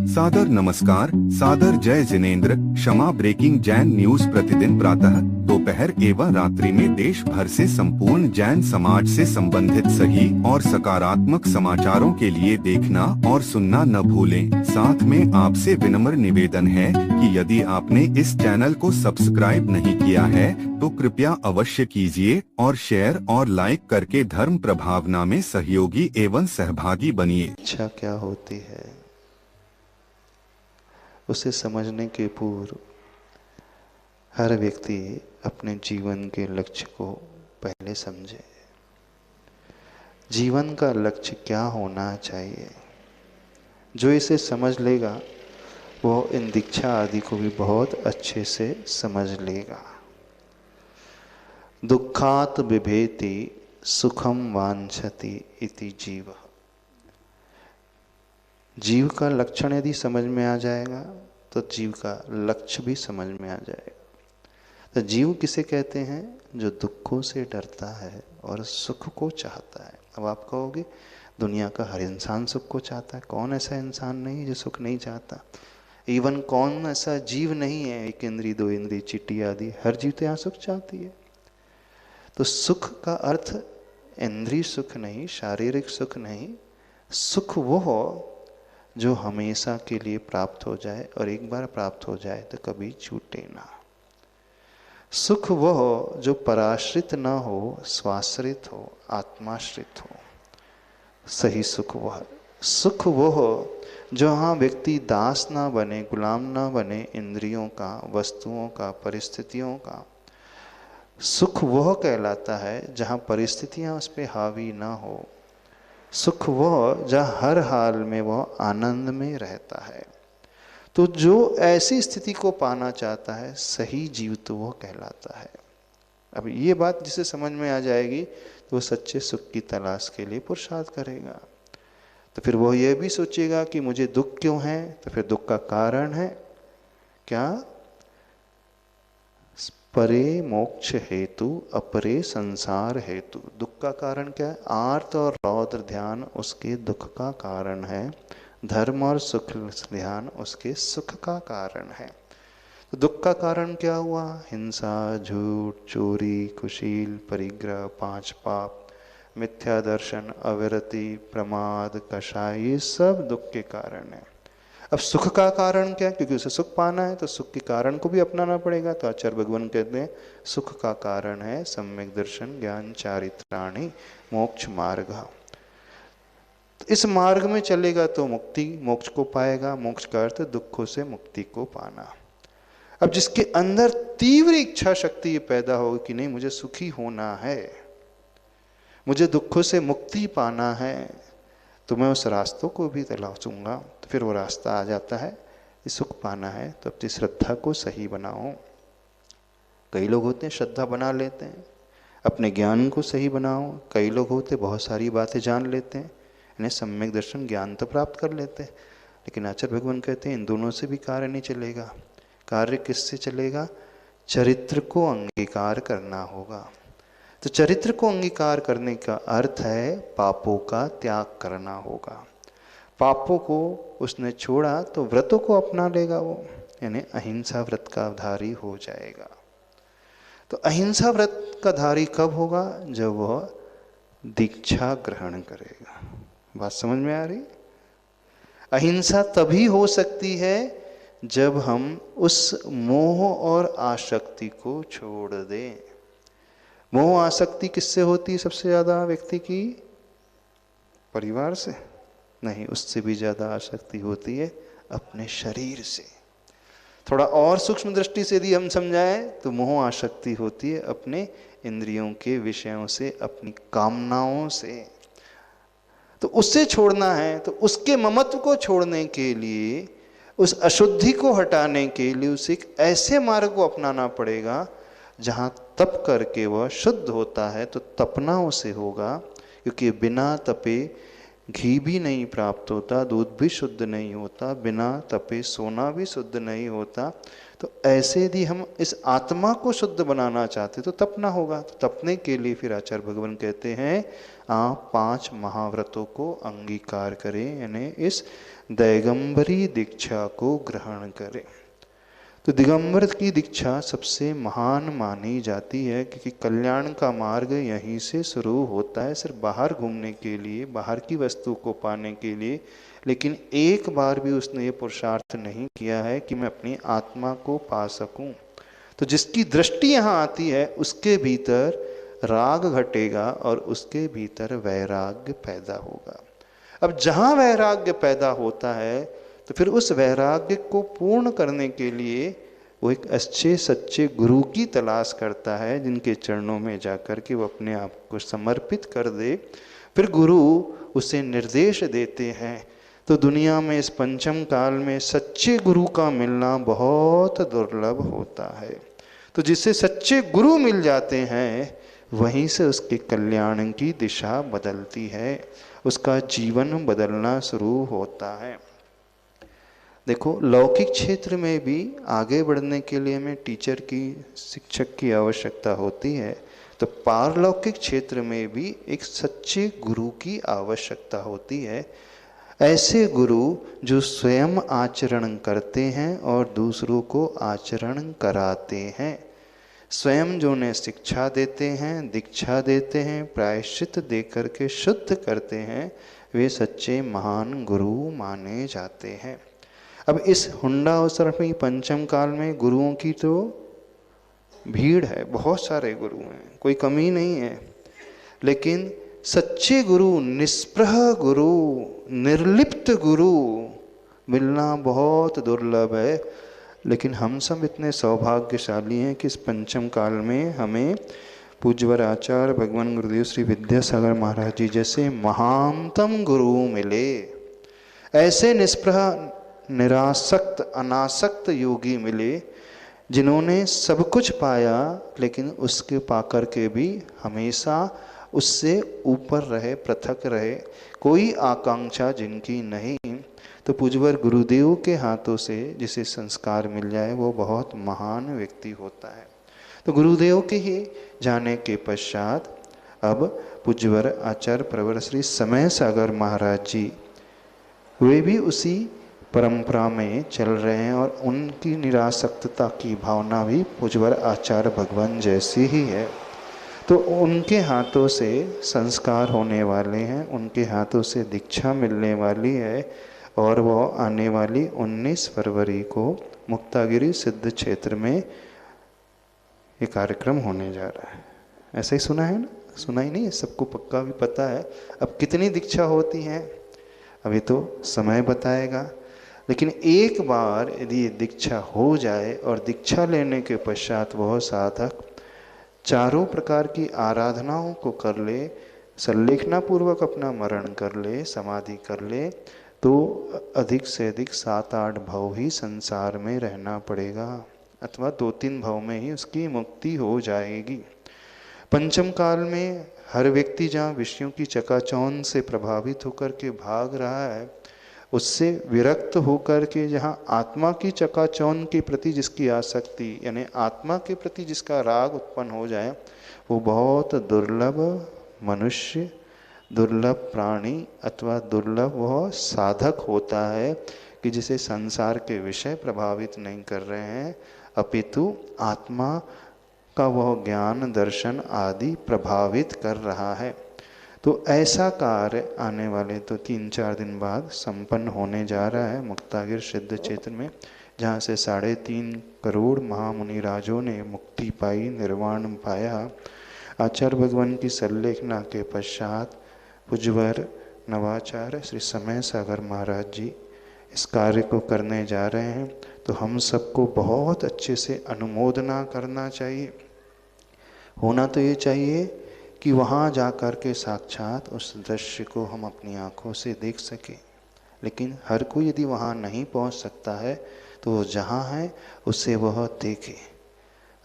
सादर नमस्कार, सादर जय जिनेंद्र। क्षमा ब्रेकिंग जैन न्यूज प्रतिदिन प्रातः, दोपहर एवं रात्रि में देश भर से संपूर्ण जैन समाज से संबंधित सही और सकारात्मक समाचारों के लिए देखना और सुनना न भूलें। साथ में आपसे विनम्र निवेदन है कि यदि आपने इस चैनल को सब्सक्राइब नहीं किया है तो कृपया अवश्य कीजिए और शेयर और लाइक करके धर्म प्रभावना में सहयोगी एवं सहभागी बनिए। इच्छा क्या होती है उसे समझने के पूर्व हर व्यक्ति अपने जीवन के लक्ष्य को पहले समझे। जीवन का लक्ष्य क्या होना चाहिए, जो इसे समझ लेगा वो इन दीक्षा आदि को भी बहुत अच्छे से समझ लेगा। दुखात बिभेति सुखम वांछति इति जीव। जीव का लक्षण यदि समझ में आ जाएगा तो जीव का लक्ष्य भी समझ में आ जाएगा। तो जीव किसे कहते हैं? जो दुखों से डरता है और सुख को चाहता है। अब आप कहोगे दुनिया का हर इंसान सुख को चाहता है, कौन ऐसा इंसान नहीं जो सुख नहीं चाहता? इवन कौन ऐसा जीव नहीं है, एक इंद्री दो इंद्री चींटी आदि, हर जीव तो यहाँ सुख चाहती है। तो सुख का अर्थ इंद्रिय सुख नहीं, शारीरिक सुख नहीं, सुख वो हो जो हमेशा के लिए प्राप्त हो जाए और एक बार प्राप्त हो जाए तो कभी छूटे ना। सुख वो हो जो पराश्रित ना हो, स्वाश्रित हो, आत्माश्रित हो, सही सुख वह। सुख वो हो जो हाँ व्यक्ति दास ना बने, गुलाम ना बने इंद्रियों का, वस्तुओं का, परिस्थितियों का। सुख वह कहलाता है जहाँ परिस्थितियाँ उस पर हावी ना हो। सुख वह जहाँ हर हाल में वह आनंद में रहता है। तो जो ऐसी स्थिति को पाना चाहता है सही जीव तो वह कहलाता है। अब ये बात जिसे समझ में आ जाएगी तो वो सच्चे सुख की तलाश के लिए पुरुषार्थ करेगा। तो फिर वह यह भी सोचेगा कि मुझे दुख क्यों है, तो फिर दुख का कारण है क्या? परे मोक्ष हेतु अपरे संसार हेतु। दुख का कारण क्या है? आर्त और रौद्र ध्यान उसके दुख का कारण है, धर्म और सुख ध्यान उसके सुख का कारण है। तो दुख का कारण क्या हुआ? हिंसा, झूठ, चोरी, कुशील, परिग्रह, पांच पाप, मिथ्या दर्शन, अविरति, प्रमाद, कषाय, ये सब दुख के कारण है। अब सुख का कारण क्या? क्योंकि उसे सुख पाना है तो सुख के कारण को भी अपनाना पड़ेगा। तो आचार्य भगवान कहते हैं सुख का कारण है सम्यक दर्शन, ज्ञान, चारित्राणि, मोक्ष मार्ग। इस मार्ग में चलेगा तो मुक्ति, मोक्ष को पाएगा। मोक्ष का अर्थ दुखों से मुक्ति को पाना। अब जिसके अंदर तीव्र इच्छा शक्ति ये पैदा होगी कि नहीं मुझे सुखी होना है, मुझे दुखों से मुक्ति पाना है, तो मैं उस रास्तों को भी तलाशूंगा। तो फिर वो रास्ता आ जाता है कि सुख पाना है तो अपनी श्रद्धा को सही बनाओ। कई लोग होते हैं श्रद्धा बना लेते हैं, अपने ज्ञान को सही बनाओ। कई लोग होते बहुत सारी बातें जान लेते हैं, इन्हें सम्यक दर्शन ज्ञान तो प्राप्त कर लेते हैं, लेकिन आचार्य भगवान कहते हैं इन दोनों से भी कार्य नहीं चलेगा। कार्य किससे चलेगा? चरित्र को अंगीकार करना होगा। तो चरित्र को अंगीकार करने का अर्थ है पापों का त्याग करना होगा। पापों को उसने छोड़ा तो व्रतों को अपना लेगा वो, यानी अहिंसा व्रत का धारी हो जाएगा। तो अहिंसा व्रत का धारी कब होगा? जब वह दीक्षा ग्रहण करेगा। बात समझ में आ रही? अहिंसा तभी हो सकती है जब हम उस मोह और आसक्ति को छोड़ दें। मोह आसक्ति किससे होती है सबसे ज्यादा व्यक्ति की? परिवार से नहीं, उससे भी ज्यादा आसक्ति होती है अपने शरीर से। थोड़ा और सूक्ष्म दृष्टि से यदि हम समझाएं तो मोह आसक्ति होती है अपने इंद्रियों के विषयों से, अपनी कामनाओं से। तो उससे छोड़ना है तो उसके ममत्व को छोड़ने के लिए, उस अशुद्धि को हटाने के लिए उसे एक ऐसे मार्ग को अपनाना पड़ेगा जहाँ तप करके वह शुद्ध होता है। तो तपना उसे होगा, क्योंकि बिना तपे घी भी नहीं प्राप्त होता, दूध भी शुद्ध नहीं होता, बिना तपे सोना भी शुद्ध नहीं होता। तो ऐसे यदि हम इस आत्मा को शुद्ध बनाना चाहते तो तपना होगा। तो तपने के लिए फिर आचार्य भगवान कहते हैं आप 5 महाव्रतों को अंगीकार करें, यानी इस दिगंबरी दीक्षा को ग्रहण करें। तो दिगंबर की दीक्षा सबसे महान मानी जाती है, क्योंकि कल्याण का मार्ग यहीं से शुरू होता है, सिर्फ बाहर घूमने के लिए, बाहर की वस्तु को पाने के लिए, लेकिन एक बार भी उसने ये पुरुषार्थ नहीं किया है कि मैं अपनी आत्मा को पा सकूं। तो जिसकी दृष्टि यहाँ आती है उसके भीतर राग घटेगा और उसके भीतर वैराग्य पैदा होगा। अब जहाँ वैराग्य पैदा होता है तो फिर उस वैराग्य को पूर्ण करने के लिए वो एक अच्छे सच्चे गुरु की तलाश करता है, जिनके चरणों में जाकर के वो अपने आप को समर्पित कर दे। फिर गुरु उसे निर्देश देते हैं। तो दुनिया में इस पंचम काल में सच्चे गुरु का मिलना बहुत दुर्लभ होता है। तो जिससे सच्चे गुरु मिल जाते हैं वहीं से उसके कल्याण की दिशा बदलती है, उसका जीवन बदलना शुरू होता है। देखो, लौकिक क्षेत्र में भी आगे बढ़ने के लिए हमें टीचर की, शिक्षक की आवश्यकता होती है, तो पारलौकिक क्षेत्र में भी एक सच्चे गुरु की आवश्यकता होती है। ऐसे गुरु जो स्वयं आचरण करते हैं और दूसरों को आचरण कराते हैं, स्वयं जो उन्हें शिक्षा देते हैं, दीक्षा देते हैं, प्रायश्चित देकर के शुद्ध करते हैं, वे सच्चे महान गुरु माने जाते हैं। अब इस हुंडा अवसर में पंचम काल में गुरुओं की तो भीड़ है, बहुत सारे गुरु हैं, कोई कमी नहीं है, लेकिन सच्चे गुरु, निष्प्रह गुरु, निर्लिप्त गुरु मिलना बहुत दुर्लभ है। लेकिन हम सब इतने सौभाग्यशाली हैं कि इस पंचम काल में हमें पूज्यवर आचार्य भगवान गुरुदेव श्री विद्यासागर महाराज जी जैसे महानतम गुरु मिले। ऐसे निष्प्रह, निरासक्त, अनासक्त योगी मिले जिन्होंने सब कुछ पाया, लेकिन उसके पाकर के भी हमेशा उससे ऊपर रहे, पृथक रहे, कोई आकांक्षा जिनकी नहीं। तो पूज्यवर गुरुदेव के हाथों से जिसे संस्कार मिल जाए वो बहुत महान व्यक्ति होता है। तो गुरुदेव के ही जाने के पश्चात अब पूज्यवर आचार्य प्रवर श्री समय सागर महाराज जी वे भी उसी परंपरा में चल रहे हैं और उनकी निरासक्तता की भावना भी पूज्यवर आचार्य भगवान जैसी ही है। तो उनके हाथों से संस्कार होने वाले हैं, उनके हाथों से दीक्षा मिलने वाली है और वो आने वाली 19 फरवरी को मुक्तागिरी सिद्ध क्षेत्र में ये कार्यक्रम होने जा रहा है। ऐसा ही सुना है ना? सुना ही नहीं है, सबको पक्का भी पता है। अब कितनी दीक्षा होती हैं अभी तो समय बताएगा, लेकिन एक बार यदि दीक्षा हो जाए और दीक्षा लेने के पश्चात वह साधक चारों प्रकार की आराधनाओं को कर ले, संलेखना पूर्वक अपना मरण कर ले, समाधि कर ले, तो अधिक से अधिक 7-8 भव ही संसार में रहना पड़ेगा, अथवा 2-3 भव में ही उसकी मुक्ति हो जाएगी। पंचम काल में हर व्यक्ति जहाँ विषयों की चकाचौंध से प्रभावित होकर के भाग रहा है, उससे विरक्त होकर के जहाँ आत्मा की चकाचौंध के प्रति जिसकी आसक्ति, यानी आत्मा के प्रति जिसका राग उत्पन्न हो जाए, वो बहुत दुर्लभ मनुष्य, दुर्लभ प्राणी अथवा दुर्लभ वह साधक होता है कि जिसे संसार के विषय प्रभावित नहीं कर रहे हैं, अपितु आत्मा का वह ज्ञान, दर्शन आदि प्रभावित कर रहा है। तो ऐसा कार्य आने वाले तो 3-4 दिन बाद संपन्न होने जा रहा है मुक्तागिर सिद्ध क्षेत्र में, जहाँ से 3.5 करोड़ महामुनि राजों ने मुक्ति पाई, निर्वाण पाया। आचार्य भगवान की संलेखना के पश्चात पूज्यवर नवाचार्य श्री समय सागर महाराज जी इस कार्य को करने जा रहे हैं। तो हम सबको बहुत अच्छे से अनुमोदना करना चाहिए। होना तो ये चाहिए कि वहाँ जाकर के साक्षात उस दृश्य को हम अपनी आँखों से देख सकें, लेकिन हर कोई यदि वहाँ नहीं पहुँच सकता है तो वो जहाँ है उसे वह देखे।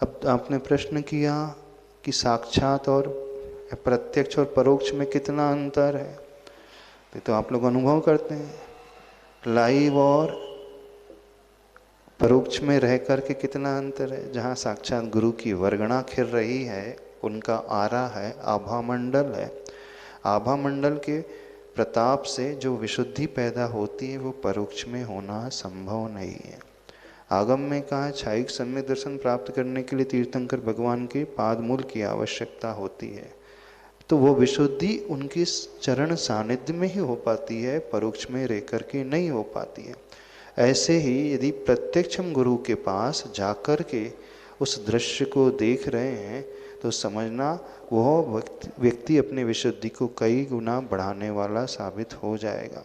अब आपने प्रश्न किया कि साक्षात और प्रत्यक्ष और परोक्ष में कितना अंतर है, तो आप लोग अनुभव करते हैं। लाइव और परोक्ष में रह करके कितना अंतर है। जहाँ साक्षात गुरु की वर्गणा खिर रही है, उनका आरा है, आभा मंडल है, आभा मंडल के प्रताप से जो विशुद्धि पैदा होती है वो परोक्ष में होना संभव नहीं है। आगम में कहा छायिक सम्यक दर्शन प्राप्त करने के लिए तीर्थंकर भगवान के पादमूल की आवश्यकता होती है, तो वो विशुद्धि उनकी चरण सानिध्य में ही हो पाती है, परोक्ष में रह करके नहीं हो पाती है। ऐसे ही यदि प्रत्यक्ष हम गुरु के पास जाकर के उस दृश्य को देख रहे हैं तो समझना वह व्यक्ति अपने विशुद्धि को कई गुना बढ़ाने वाला साबित हो जाएगा।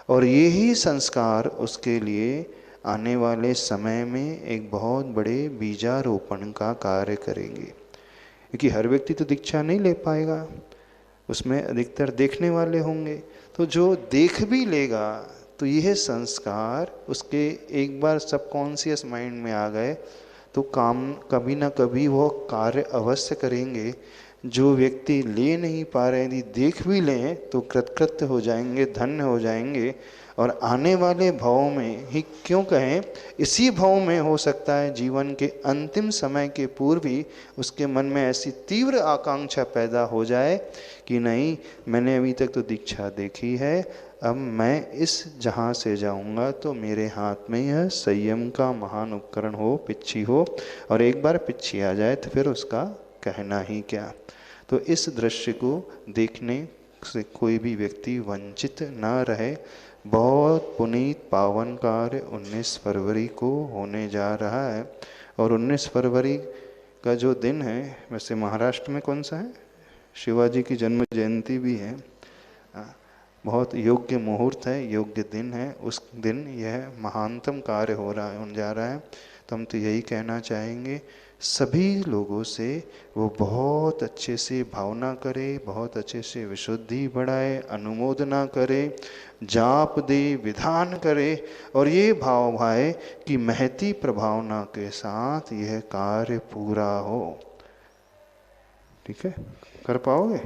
और यही संस्कार उसके लिए आने वाले समय में एक बहुत बड़े बीजारोपण का कार्य करेंगे। क्योंकि हर व्यक्ति तो दीक्षा नहीं ले पाएगा, उसमें अधिकतर देखने वाले होंगे। तो जो देख भी लेगा तो यह संस्कार उसके एक बार सबकॉन्शियस माइंड में आ गए तो काम कभी ना कभी वो कार्य अवश्य करेंगे। जो व्यक्ति ले नहीं पा रहे यदि देख भी लें तो कृतकृत्य हो जाएंगे, धन्य हो जाएंगे। और आने वाले भाव में ही क्यों कहें, इसी भाव में हो सकता है जीवन के अंतिम समय के पूर्व ही उसके मन में ऐसी तीव्र आकांक्षा पैदा हो जाए कि नहीं, मैंने अभी तक तो दीक्षा देखी है, अब मैं इस जहाँ से जाऊँगा तो मेरे हाथ में यह संयम का महान उपकरण हो, पिच्छी हो, और एक बार पिच्छी आ जाए तो फिर उसका कहना ही क्या। तो इस दृश्य को देखने से कोई भी व्यक्ति वंचित न रहे। बहुत पुनीत पावन कार्य 19 फरवरी को होने जा रहा है। और 19 फरवरी का जो दिन है, वैसे महाराष्ट्र में कौन सा है, शिवाजी की जन्म जयंती भी है, बहुत योग्य मुहूर्त है, योग्य दिन है। उस दिन यह महानतम कार्य होने जा रहा है। तो हम तो यही कहना चाहेंगे सभी लोगों से, वो बहुत अच्छे से भावना करे, बहुत अच्छे से विशुद्धि बढ़ाए, अनुमोदना करे, जाप दे, विधान करे, और ये भाव भाए कि महती प्रभावना के साथ यह कार्य पूरा हो। ठीक है, कर पाओगे?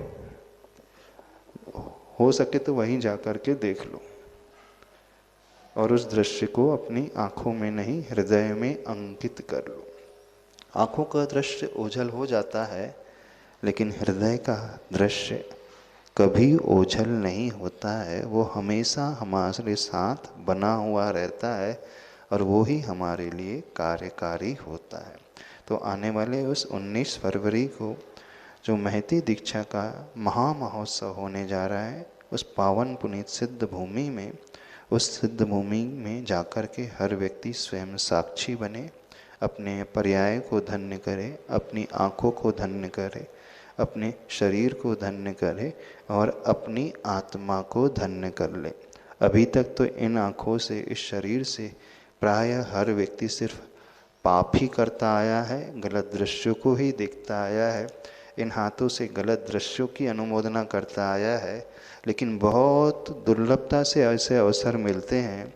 हो सके तो वहीं जा कर के देख लो और उस दृश्य को अपनी आंखों में नहीं, हृदय में अंकित कर लो। आंखों का दृश्य ओझल हो जाता है, लेकिन हृदय का दृश्य कभी ओझल नहीं होता है। वो हमेशा हमारे साथ बना हुआ रहता है और वो ही हमारे लिए कार्यकारी होता है। तो आने वाले उस 19 फरवरी को जो महती दीक्षा का महामहोत्सव होने जा रहा है, उस पावन पुनीत सिद्ध भूमि में, उस सिद्ध भूमि में जाकर के हर व्यक्ति स्वयं साक्षी बने, अपने पर्याय को धन्य करे, अपनी आँखों को धन्य करे, अपने शरीर को धन्य करे और अपनी आत्मा को धन्य कर ले। अभी तक तो इन आँखों से, इस शरीर से प्रायः हर व्यक्ति सिर्फ पाप ही करता आया है, गलत दृश्यों को ही देखता आया है, इन हाथों से गलत दृश्यों की अनुमोदना करता आया है। लेकिन बहुत दुर्लभता से ऐसे अवसर मिलते हैं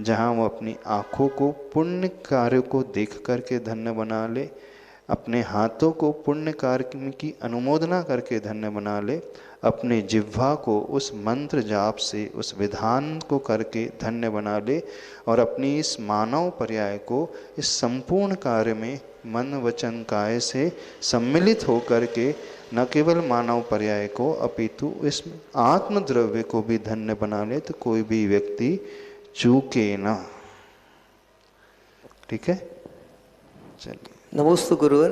जहाँ वो अपनी आँखों को पुण्य कार्य को देख करके धन्य बना ले, अपने हाथों को पुण्य कार्य की अनुमोदना करके धन्य बना ले, अपने जिह्वा को उस मंत्र जाप से, उस विधान को करके धन्य बना ले, और अपनी इस मानव पर्याय को इस संपूर्ण कार्य में मन वचन काय से सम्मिलित होकर के न केवल मानव पर्याय को अपितु इस आत्मद्रव्य को भी धन्य बना ले, तो कोई भी व्यक्ति चूके ना। ठीक है, चलिए। नमोस्तु गुरुवर।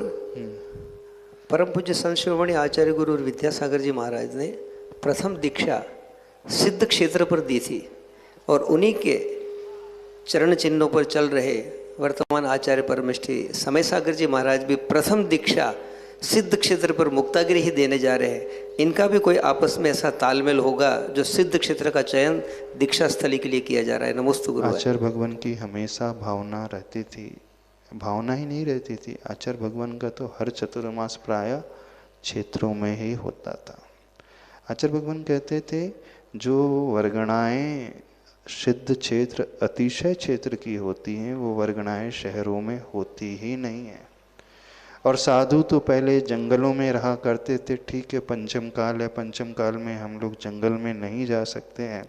परम पूज्य संत शिरोमणि आचार्य गुरु विद्यासागर जी महाराज ने प्रथम दीक्षा सिद्ध क्षेत्र पर दी थी और उन्हीं के चरण चिन्हों पर चल रहे वर्तमान आचार्य परमष्ठी समय सागर जी महाराज भी प्रथम दीक्षा सिद्ध क्षेत्र पर मुक्तागिरी ही देने जा रहे हैं। इनका भी कोई आपस में ऐसा तालमेल होगा जो सिद्ध क्षेत्र का चयन दीक्षा स्थली के लिए किया जा रहा है। नमोस्तु गुरु। आचार्य भगवान की हमेशा भावना रहती थी, भावना ही नहीं रहती थी, आचार्य भगवान का तो हर चतुर्मास प्राय क्षेत्रों में ही होता था। आचार्य भगवान कहते थे जो वर्गणाएं सिद्ध क्षेत्र अतिशय क्षेत्र की होती हैं वो वर्गणाएं शहरों में होती ही नहीं है। और साधु तो पहले जंगलों में रहा करते थे, ठीक है, पंचम काल है, पंचम काल में हम लोग जंगल में नहीं जा सकते हैं,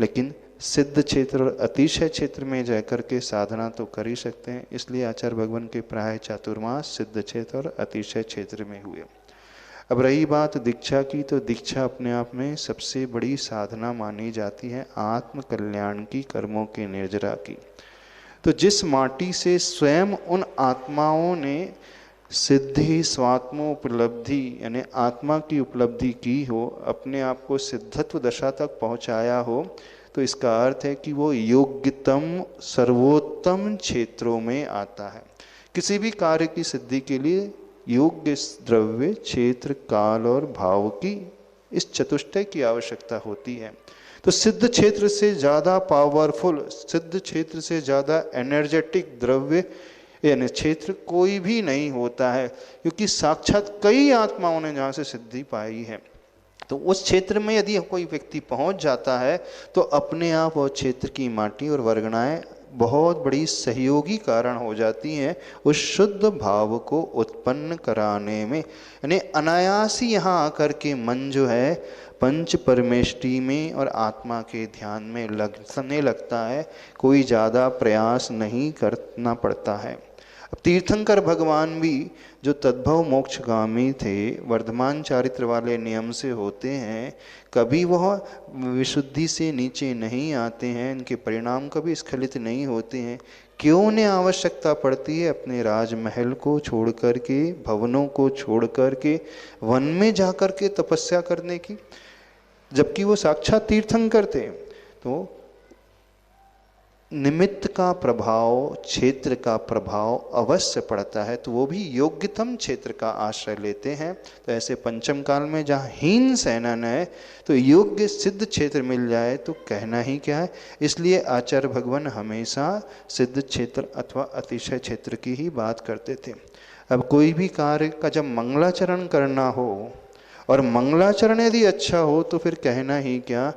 लेकिन सिद्ध क्षेत्र और अतिशय क्षेत्र में जाकर के साधना तो कर ही सकते हैं, इसलिए आचार्य भगवान के प्राय चातुर्मास सिद्ध क्षेत्र और अतिशय क्षेत्र में हुए। अब रही बात दीक्षा की, तो दीक्षा अपने आप में सबसे बड़ी साधना मानी जाती है आत्म कल्याण की, कर्मों के निर्जरा की। तो जिस माटी से स्वयं उन आत्माओं ने सिद्धि स्वात्मोपलब्धि यानी आत्मा की उपलब्धि की हो, अपने आप को सिद्धत्व दशा तक पहुंचाया हो, तो इसका अर्थ है कि वो योग्यतम सर्वोत्तम क्षेत्रों में आता है। किसी भी कार्य की सिद्धि के लिए योग्य द्रव्य, क्षेत्र, काल और भाव की इस चतुष्टय की आवश्यकता होती है। तो सिद्ध क्षेत्र से ज़्यादा पावरफुल, सिद्ध क्षेत्र से ज़्यादा एनर्जेटिक द्रव्य यानी क्षेत्र कोई भी नहीं होता है, क्योंकि साक्षात कई आत्माओं ने जहाँ से सिद्धि पाई है। तो उस क्षेत्र में यदि कोई व्यक्ति पहुँच जाता है तो अपने आप वो क्षेत्र की माटी और वर्गणाएं बहुत बड़ी सहयोगी कारण हो जाती हैं उस शुद्ध भाव को उत्पन्न कराने में। यानी अनायास ही यहाँ आकर के मन जो है पंच परमेष्टि में और आत्मा के ध्यान में लगने लगता है, कोई ज़्यादा प्रयास नहीं करना पड़ता है। अब तीर्थंकर भगवान भी जो तद्भव मोक्षगामी थे, वर्धमान चारित्र वाले नियम से होते हैं, कभी वह विशुद्धि से नीचे नहीं आते हैं, इनके परिणाम कभी स्खलित नहीं होते हैं। क्यों उन्हें आवश्यकता पड़ती है अपने राजमहल को छोड़ कर के, भवनों को छोड़ कर के वन में जाकर के तपस्या करने की, जबकि वो साक्षात तीर्थंकर थे। तो निमित्त का प्रभाव, क्षेत्र का प्रभाव अवश्य पड़ता है, तो वो भी योग्यतम क्षेत्र का आश्रय लेते हैं। तो ऐसे पंचम काल में जहाँ हीन सेनन है, तो योग्य सिद्ध क्षेत्र मिल जाए तो कहना ही क्या है। इसलिए आचार्य भगवान हमेशा सिद्ध क्षेत्र अथवा अतिशय क्षेत्र की ही बात करते थे। अब कोई भी कार्य का जब मंगलाचरण करना हो, और मंगलाचरण यदि अच्छा हो तो फिर कहना ही क्या।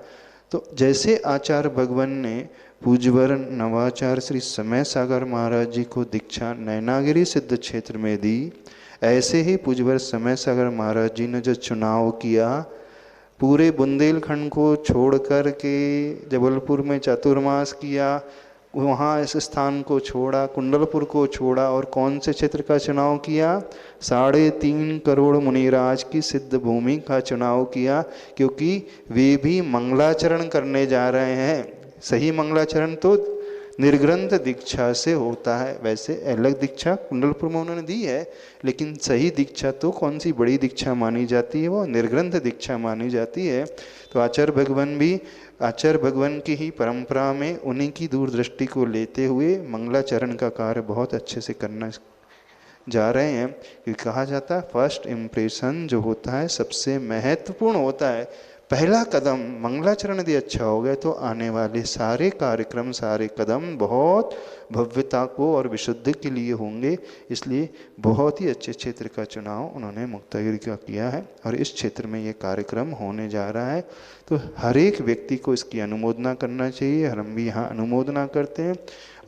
तो जैसे आचार्य भगवान ने पूज्यवर नवाचार्य श्री समय सागर महाराज जी को दीक्षा नैनागिरी सिद्ध क्षेत्र में दी, ऐसे ही पूज्यवर समय सागर महाराज जी ने जो चुनाव किया, पूरे बुंदेलखंड को छोड़ कर के जबलपुर में चातुर्मास किया, वहाँ इस स्थान को छोड़ा, कुंडलपुर को छोड़ा, और कौन से क्षेत्र का चुनाव किया? 3.5 करोड़ मुनिराज की सिद्ध भूमि का चुनाव किया, क्योंकि वे भी मंगलाचरण करने जा रहे हैं। सही मंगलाचरण तो निर्ग्रंथ दीक्षा से होता है। वैसे अलग दीक्षा कुंडलपुर में उन्होंने दी है, लेकिन सही दीक्षा तो कौन सी बड़ी दीक्षा मानी जाती है? वो निर्ग्रंथ दीक्षा मानी जाती है। तो आचार्य भगवान भी आचार्य भगवान की ही परंपरा में उन्हीं की दूरदृष्टि को लेते हुए मंगलाचरण का कार्य बहुत अच्छे से करना जा रहे हैं। क्योंकि कहा जाता है फर्स्ट इम्प्रेशन जो होता है सबसे महत्वपूर्ण होता है। पहला कदम मंगलाचरण यदि अच्छा हो गया तो आने वाले सारे कार्यक्रम, सारे कदम बहुत भव्यता को और विशुद्धि के लिए होंगे। इसलिए बहुत ही अच्छे क्षेत्र का चुनाव उन्होंने मुक्तागिरी का किया है और इस क्षेत्र में ये कार्यक्रम होने जा रहा है। तो हर एक व्यक्ति को इसकी अनुमोदना करना चाहिए। हम भी यहाँ अनुमोदना करते हैं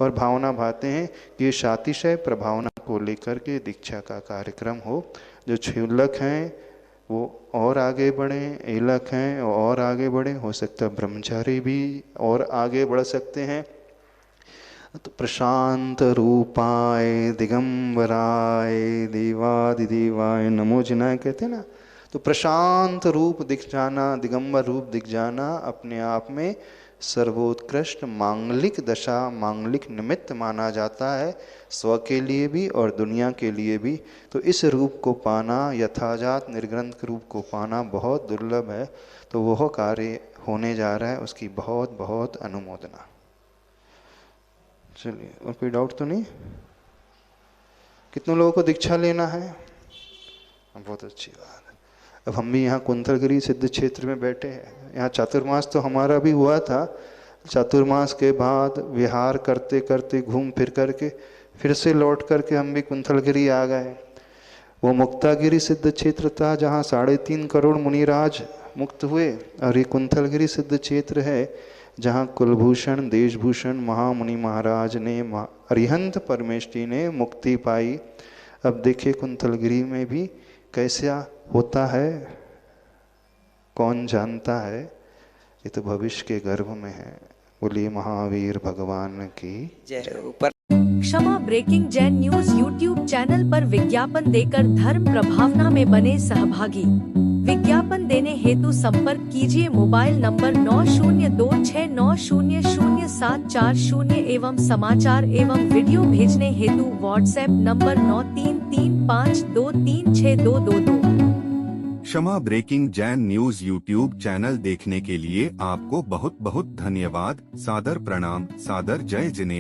और भावना भाते हैं कि ये शातिशय प्रभावना को लेकर के दीक्षा का कार्यक्रम हो। जो क्षुल्लक हैं वो और आगे बढ़ें, एलक हैं और आगे बढ़ें, हो सकता है ब्रह्मचारी भी और आगे बढ़ सकते हैं। तो प्रशांत रूपाय दिगंबराय देवादिदेवाय नमो जिनाय कहते हैं ना। तो प्रशांत रूप दिख जाना, दिगंबर रूप दिख जाना अपने आप में सर्वोत्कृष्ट मांगलिक दशा, मांगलिक निमित्त माना जाता है, स्व के लिए भी और दुनिया के लिए भी। तो इस रूप को पाना, यथाजात निर्ग्रंथ रूप को पाना बहुत दुर्लभ है। तो वह कार्य होने जा रहा है, उसकी बहुत बहुत अनुमोदना। चलिए, और कोई डाउट तो नहीं? कितने लोगों को दीक्षा लेना है? बहुत अच्छी बात है। अब हम भी यहाँ कुंथलगिरी सिद्ध क्षेत्र में बैठे हैं। यहाँ चातुर्मास तो हमारा भी हुआ था। चातुर्मास के बाद विहार करते करते घूम फिर करके फिर से लौट करके हम भी कुंथलगिरी आ गए। वो मुक्तागिरी सिद्ध क्षेत्र था जहाँ 3.5 करोड़ मुनिराज मुक्त हुए, और ये कुंथलगिरी सिद्ध क्षेत्र है जहाँ कुलभूषण देशभूषण महामुनि महाराज ने, अरिहंत परमेष्टि ने मुक्ति पाई। अब देखिए कुंथलगिरी में भी कैसा होता है, कौन जानता है? ये तो भविष्य के गर्भ में है। बोलिए महावीर भगवान की जय हो। पर Kshama breaking Jain news YouTube channel पर विज्ञापन देकर धर्म प्रभावना में बने सहभागी। विज्ञापन देने हेतु संपर्क कीजिए मोबाइल नंबर 9026900740 एवं समाचार एवं वीडियो भेजने हेतु WhatsApp number 9335236222। Kshama breaking Jain news YouTube channel देखने के लिए आपको बहुत बहुत धन्यवाद। सादर प्रणाम, सादर जय जिनेंद्र।